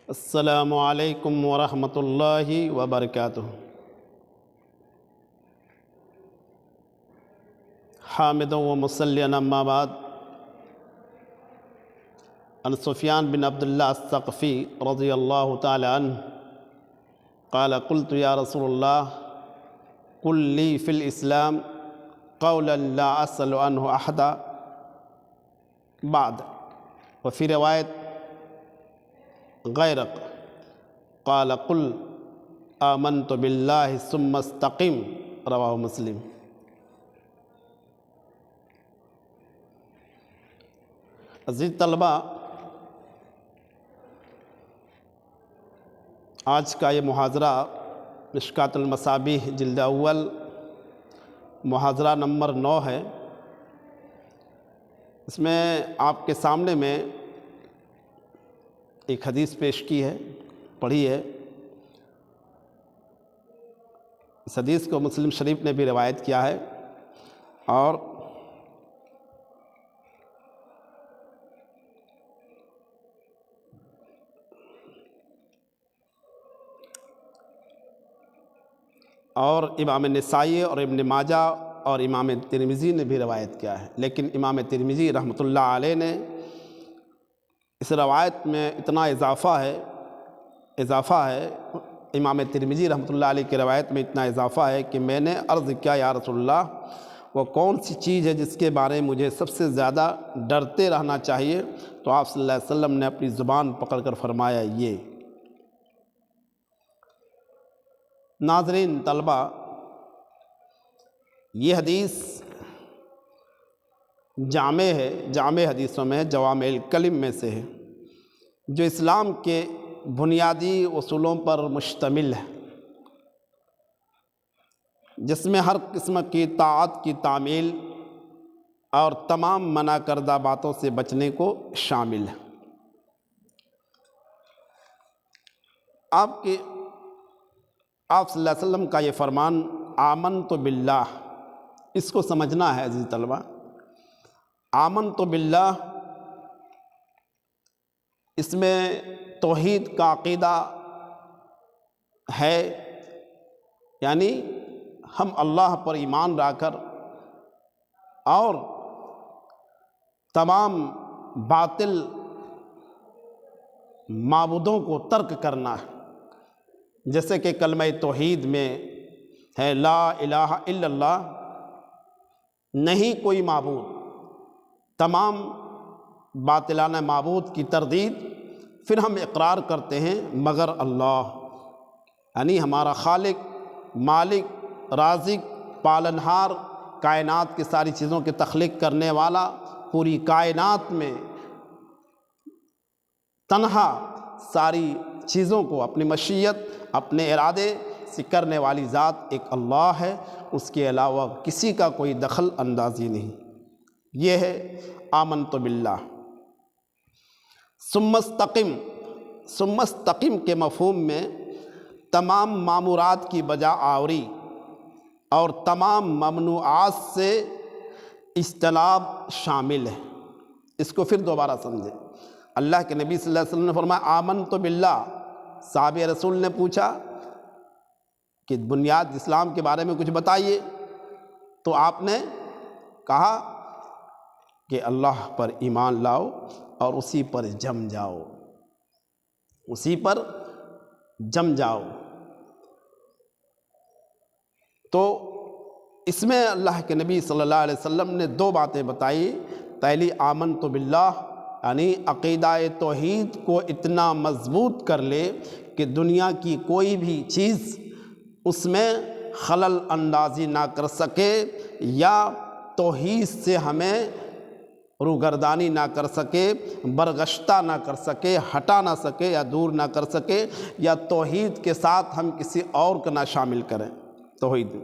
السلام علیکم ورحمۃ اللہ وبرکاتہ۔ حامد و مصلیًا اما بعد، عن سفیان بن عبد اللہ الثقفی رضی اللہ تعالی عنہ قال قلت یا رسول اللہ قل لی فی الاسلام قولا لا اسأل عنہ احدا بعد، وفی روایت غیرق قال قل آمنت باللہ ثم استقم، رواہ مسلم۔ عزیز طلبہ، آج کا یہ محاضرہ مشکوٰۃ المصابیح جلد اول محاضرہ نمبر 9 ہے۔ اس میں آپ کے سامنے میں ایک حدیث پیش کی ہے، پڑھی ہے۔ اس حدیث کو مسلم شریف نے بھی روایت کیا ہے، اور امام نسائی اور ابن ماجہ اور امام ترمذی نے بھی روایت کیا ہے، لیکن امام ترمذی رحمۃ اللہ علیہ نے اس روایت میں اتنا اضافہ ہے، امام ترمذی رحمۃ اللہ علیہ کی روایت میں اتنا اضافہ ہے کہ میں نے عرض کیا یا رسول اللہ وہ کون سی چیز ہے جس کے بارے میں مجھے سب سے زیادہ ڈرتے رہنا چاہیے؟ تو آپ صلی اللہ علیہ وسلم نے اپنی زبان پکڑ کر فرمایا یہ۔ ناظرین طلبہ، یہ حدیث جامع ہے، جامع حدیثوں میں جوامع الکلم میں سے ہے، جو اسلام کے بنیادی اصولوں پر مشتمل ہے، جس میں ہر قسم کی طاعت کی تعمیل اور تمام منع کردہ باتوں سے بچنے کو شامل ہے۔ آپ صلی اللہ علیہ وسلم کا یہ فرمان آمنت باللہ، اس کو سمجھنا ہے عزیز طلبہ۔ آمنت باللہ، اس میں توحید کا عقیدہ ہے، یعنی ہم اللہ پر ایمان لا کر اور تمام باطل معبودوں کو ترک کرنا ہے، جیسے کہ کلمہ توحید میں ہے لا الہ الا اللہ، نہیں کوئی معبود، تمام باطلانہ معبود کی تردید، پھر ہم اقرار کرتے ہیں مگر اللہ، یعنی ہمارا خالق، مالک، رازق، پالنہار، کائنات کی ساری چیزوں کی تخلیق کرنے والا، پوری کائنات میں تنہا ساری چیزوں کو اپنی مشیت، اپنے ارادے سے کرنے والی ذات ایک اللہ ہے، اس کے علاوہ کسی کا کوئی دخل اندازی نہیں۔ یہ ہے آمنت باللہ۔ ثم استقم کے مفہوم میں تمام مامورات کی بجا آوری اور تمام ممنوعات سے اجتناب شامل ہے۔ اس کو پھر دوبارہ سمجھیں۔ اللہ کے نبی صلی اللہ علیہ وسلم نے فرمایا آمنت باللہ۔ صحابہ رسول نے پوچھا کہ بنیاد اسلام کے بارے میں کچھ بتائیے، تو آپ نے کہا کہ اللہ پر ایمان لاؤ اور اسی پر جم جاؤ، اسی پر جم جاؤ۔ تو اس میں اللہ کے نبی صلی اللہ علیہ وسلم نے 2 باتیں بتائی۔ پہلی آمنت باللہ، یعنی عقیدہ توحید کو اتنا مضبوط کر لے کہ دنیا کی کوئی بھی چیز اس میں خلل اندازی نہ کر سکے، یا توحید سے ہمیں روگردانی نہ کر سکے، برگشتہ نہ کر سکے، ہٹا نہ سکے یا دور نہ کر سکے، یا توحید کے ساتھ ہم کسی اور کو نہ شامل کریں توحید۔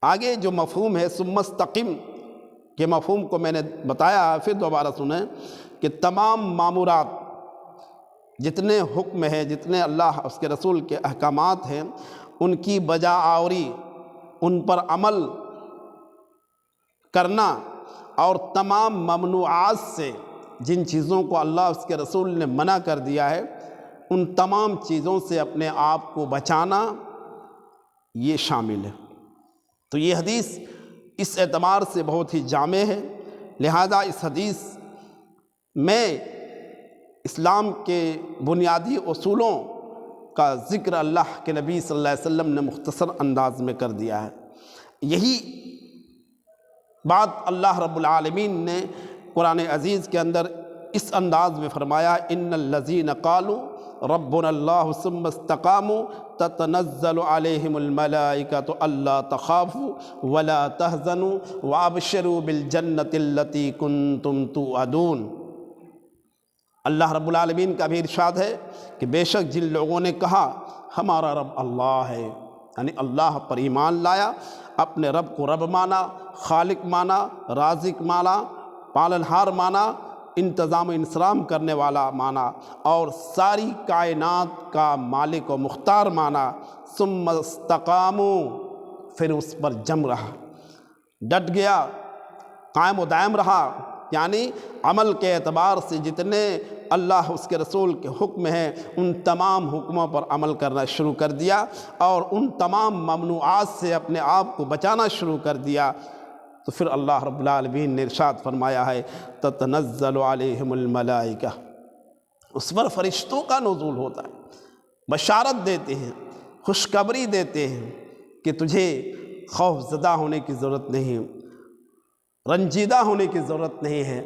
آگے جو مفہوم ہے ثم استقم کے مفہوم کو میں نے بتایا، پھر دوبارہ سنیں کہ تمام مامورات، جتنے حکم ہیں، جتنے اللہ اس کے رسول کے احکامات ہیں، ان کی بجا آوری، ان پر عمل کرنا اور تمام ممنوعات سے جن چیزوں کو اللہ اس کے رسول نے منع کر دیا ہے ان تمام چیزوں سے اپنے آپ کو بچانا یہ شامل ہے۔ تو یہ حدیث اس اعتبار سے بہت ہی جامع ہے، لہذا اس حدیث میں اسلام کے بنیادی اصولوں کا ذکر اللہ کے نبی صلی اللہ علیہ وسلم نے مختصر انداز میں کر دیا ہے۔ یہی بات اللہ رب العالمین نے قرآن عزیز کے اندر اس انداز میں فرمایا، ان الذین قالوا ربنا اللہ ثم استقاموا تتنزل علیہم الملائکۃ الا تخافوا ولا تحزنوا وابشروا بالجنۃ التی کنتم توعدون۔ اللہ رب العالمین کا بھی ارشاد ہے کہ بے شک جن لوگوں نے کہا ہمارا رب اللہ ہے، یعنی اللہ پر ایمان لایا، اپنے رب کو رب مانا، خالق مانا، رازق مانا، پالنہار مانا، انتظام و انصرام کرنے والا مانا، اور ساری کائنات کا مالک و مختار مانا، ثم استقاموا، پھر اس پر جم رہا، ڈٹ گیا، قائم و دائم رہا، یعنی عمل کے اعتبار سے جتنے اللہ اس کے رسول کے حکم ہیں ان تمام حکموں پر عمل کرنا شروع کر دیا اور ان تمام ممنوعات سے اپنے آپ کو بچانا شروع کر دیا، تو پھر اللہ رب العالمین نے ارشاد فرمایا ہے تتنزل علیہم الملائکہ، اس پر فرشتوں کا نزول ہوتا ہے، بشارت دیتے ہیں، خوشخبری دیتے ہیں کہ تجھے خوف زدہ ہونے کی ضرورت نہیں، رنجیدہ ہونے کی ضرورت نہیں ہے،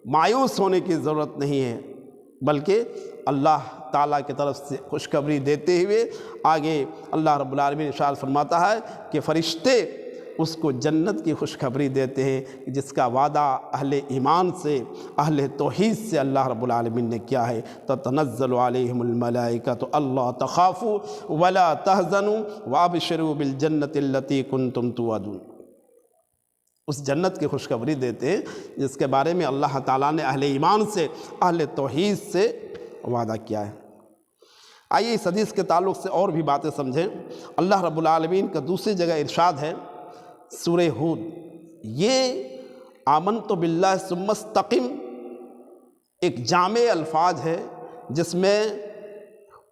مایوس ہونے کی ضرورت نہیں ہے، بلکہ اللہ تعالیٰ کی طرف سے خوشخبری دیتے ہوئے آگے اللہ رب العالمین ارشاد فرماتا ہے کہ فرشتے اس کو جنت کی خوشخبری دیتے ہیں جس کا وعدہ اہل ایمان سے، اہل توحید سے اللہ رب العالمین نے کیا ہے، تتنزل علیہم الملائکۃ الا تخافوا ولا تحزنوا وابشروا بالجنۃ التی کنتم توعدون۔ اس جنت کی خوشخبری دیتے ہیں جس کے بارے میں اللہ تعالیٰ نے اہل ایمان سے، اہل توحید سے وعدہ کیا ہے۔ آئیے اس حدیث کے تعلق سے اور بھی باتیں سمجھیں۔ اللہ رب العالمین کا دوسری جگہ ارشاد ہے سورہ ہود، یہ آمنت باللہ ثم استقم ایک جامع الفاظ ہے جس میں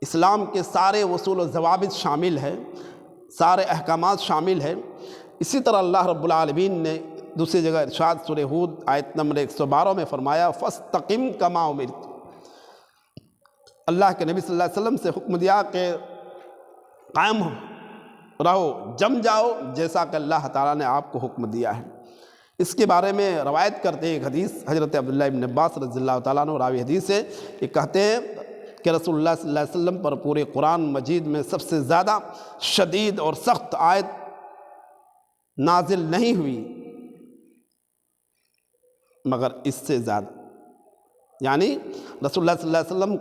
اسلام کے سارے اصول و ضوابط شامل ہیں، سارے احکامات شامل ہیں۔ اسی طرح اللہ رب العالمین نے دوسری جگہ ارشاد سورہ ہود آیت نمبر 112 میں فرمایا فاستقم کما امرت، اللہ کے نبی صلی اللہ علیہ وسلم سے حکم دیا کہ قائم رہو، جم جاؤ جیسا کہ اللہ تعالیٰ نے آپ کو حکم دیا ہے۔ اس کے بارے میں روایت کرتے ہیں ایک حدیث حضرت عبداللہ ابن عباس رضی اللہ تعالیٰ عنہ راوی حدیث ہے، یہ کہتے ہیں کہ رسول اللہ صلی اللہ علیہ وسلم پر پورے قرآن مجید میں سب سے زیادہ شدید اور سخت آیت نازل نہیں ہوئی مگر اس سے زیادہ، یعنی رسول اللہ صلی اللہ علیہ وسلم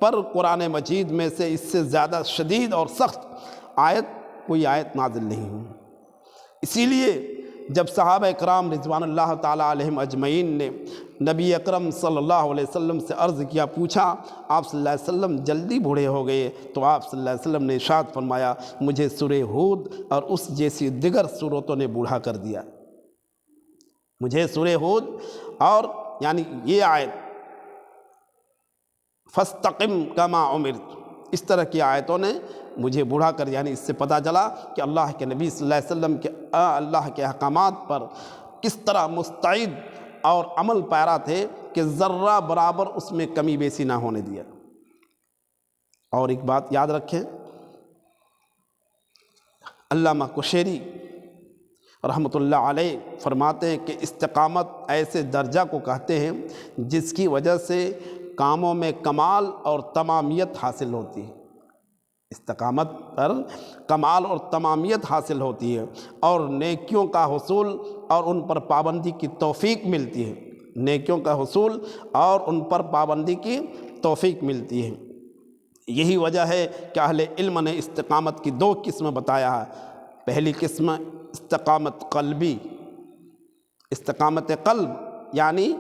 پر قرآن مجید میں سے اس سے زیادہ شدید اور سخت آیت کوئی آیت نازل نہیں ہوئی۔ اسی لیے جب صحابہ اکرام رضوان اللہ تعالیٰ علیہم اجمعین نے نبی اکرم صلی اللہ علیہ وسلم سے عرض کیا، پوچھا آپ صلی اللہ علیہ وسلم جلدی بوڑھے ہو گئے، تو آپ صلی اللہ علیہ وسلم نے ارشاد فرمایا مجھے سورہ ہود اور اس جیسی دیگر سورتوں نے بوڑھا کر دیا، مجھے سورہ ہود اور یعنی یہ آیت فاستقم کما امرت، اس طرح کی آیتوں نے مجھے بوڑھا کر، یعنی اس سے پتہ چلا کہ اللہ کے نبی صلی اللہ علیہ وسلم کے اللہ کے احکامات پر کس طرح مستعد اور عمل پیرا تھے کہ ذرہ برابر اس میں کمی بیسی نہ ہونے دیا۔ اور ایک بات یاد رکھیں، علامہ قشیری رحمۃ اللہ علیہ فرماتے ہیں کہ استقامت ایسے درجہ کو کہتے ہیں جس کی وجہ سے کاموں میں کمال اور تمامیت حاصل ہوتی ہے، استقامت پر کمال اور تمامیت حاصل ہوتی ہے اور نیکیوں کا حصول اور ان پر پابندی کی توفیق ملتی ہے، نیکیوں کا حصول اور ان پر پابندی کی توفیق ملتی ہے۔ یہی وجہ ہے کہ اہل علم نے استقامت کی دو قسم بتایا ہے۔ پہلی قسم استقامت قلبی، استقامت قلب یعنی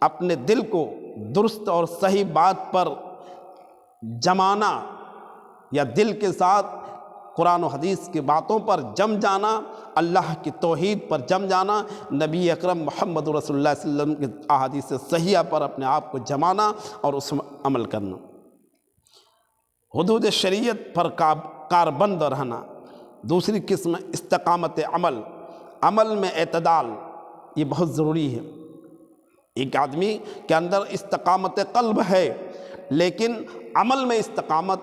اپنے دل کو درست اور صحیح بات پر جمانا یا دل کے ساتھ قرآن و حدیث کی باتوں پر جم جانا، اللہ کی توحید پر جم جانا، نبی اکرم محمد رسول اللہ صلی اللہ علیہ وسلم کی احادیث صحیحہ پر اپنے آپ کو جمانا اور اس میں عمل کرنا، حدود شریعت پر کاربند رہنا۔ دوسری قسم استقامت عمل، عمل میں اعتدال، یہ بہت ضروری ہے۔ ایک آدمی کے اندر استقامت قلب ہے لیکن عمل میں استقامت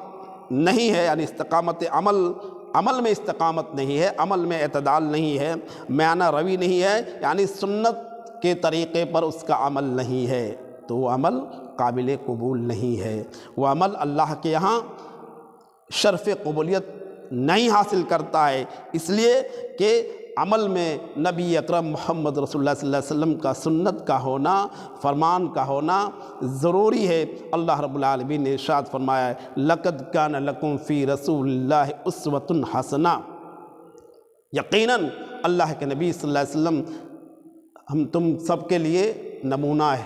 نہیں ہے، یعنی استقامت عمل میں استقامت نہیں ہے، عمل میں اعتدال نہیں ہے، میانہ روی نہیں ہے، یعنی سنت کے طریقے پر اس کا عمل نہیں ہے، تو وہ عمل قابل قبول نہیں ہے، وہ عمل اللہ کے یہاں شرف قبولیت نہیں حاصل کرتا ہے، اس لیے کہ عمل میں نبی اکرم محمد رسول اللہ صلی اللہ علیہ وسلم کا سنت کا ہونا، فرمان کا ہونا ضروری ہے۔ اللہ رب العالمین نے ارشاد فرمایا ہے لَقَدْ كَانَ لَكُمْ فِي رَسُولِ اللَّهِ أُسْوَةٌ حَسَنَةٌ، یقیناً اللہ کے نبی صلی اللہ علیہ وسلم ہم تم سب کے لیے نمونہ ہے،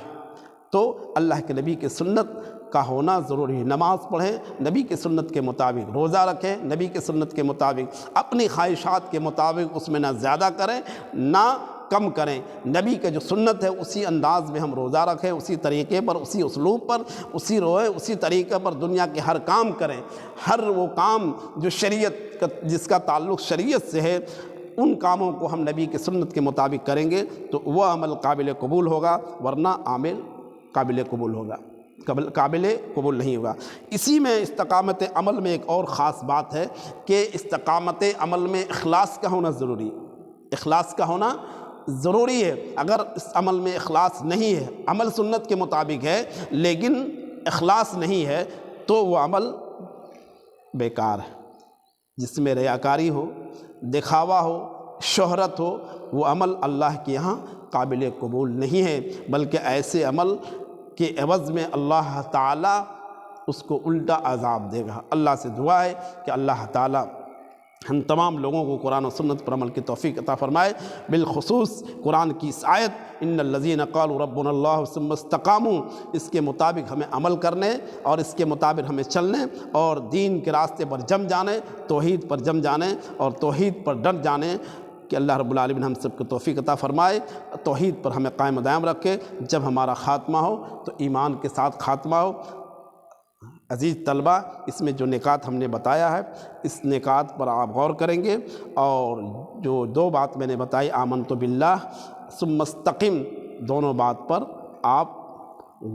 تو اللہ کے نبی کی سنت کا ہونا ضروری ہے۔ نماز پڑھیں نبی کی سنت کے مطابق، روزہ رکھیں نبی کی سنت کے مطابق، اپنی خواہشات کے مطابق اس میں نہ زیادہ کریں نہ کم کریں، نبی کا جو سنت ہے اسی انداز میں ہم روزہ رکھیں، اسی طریقے پر، اسی اسلوب پر، اسی روئے، اسی طریقے پر دنیا کے ہر کام کریں، ہر وہ کام جو شریعت کا جس کا تعلق شریعت سے ہے ان کاموں کو ہم نبی کی سنت کے مطابق کریں گے تو وہ عمل قابل قبول ہوگا، ورنہ عمل قابل قبول نہیں ہوگا۔ اسی میں استقامت عمل میں ایک اور خاص بات ہے کہ استقامت عمل میں اخلاص کا ہونا ضروری ہے، اخلاص کا ہونا ضروری ہے۔ اگر اس عمل میں اخلاص نہیں ہے، عمل سنت کے مطابق ہے لیکن اخلاص نہیں ہے تو وہ عمل بیکار ہے، جس میں ریاکاری ہو، دکھاوا ہو، شہرت ہو، وہ عمل اللہ کے یہاں قابل قبول نہیں ہے، بلکہ ایسے عمل کے عوض میں اللہ تعالیٰ اس کو الٹا عذاب دے گا۔ اللہ سے دعا ہے کہ اللہ تعالیٰ ہم تمام لوگوں کو قرآن و سنت پر عمل کی توفیق عطا فرمائے، بالخصوص قرآن کی اس آیت ان الذین قالوا ربنا اللہ ثم استقاموا، اس کے مطابق ہمیں عمل کرنے اور اس کے مطابق ہمیں چلنے اور دین کے راستے پر جم جانے، توحید پر جم جانے اور توحید پر ڈٹ جانے کہ اللہ رب العالمین ہم سب کو توفیق عطا فرمائے، توحید پر ہمیں قائم و دائم رکھے، جب ہمارا خاتمہ ہو تو ایمان کے ساتھ خاتمہ ہو۔ عزیز طلبہ، اس میں جو نکات ہم نے بتایا ہے اس نکات پر آپ غور کریں گے، اور جو دو بات میں نے بتائی آمنت باللہ ثم استقم، دونوں بات پر آپ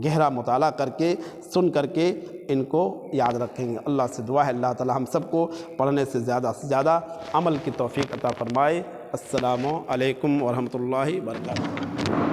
گہرا مطالعہ کر کے سن کر کے ان کو یاد رکھیں گے۔ اللہ سے دعا ہے اللہ تعالی ہم سب کو پڑھنے سے زیادہ عمل کی توفیق عطا فرمائے۔ السلام علیکم ورحمۃ اللہ وبرکاتہ۔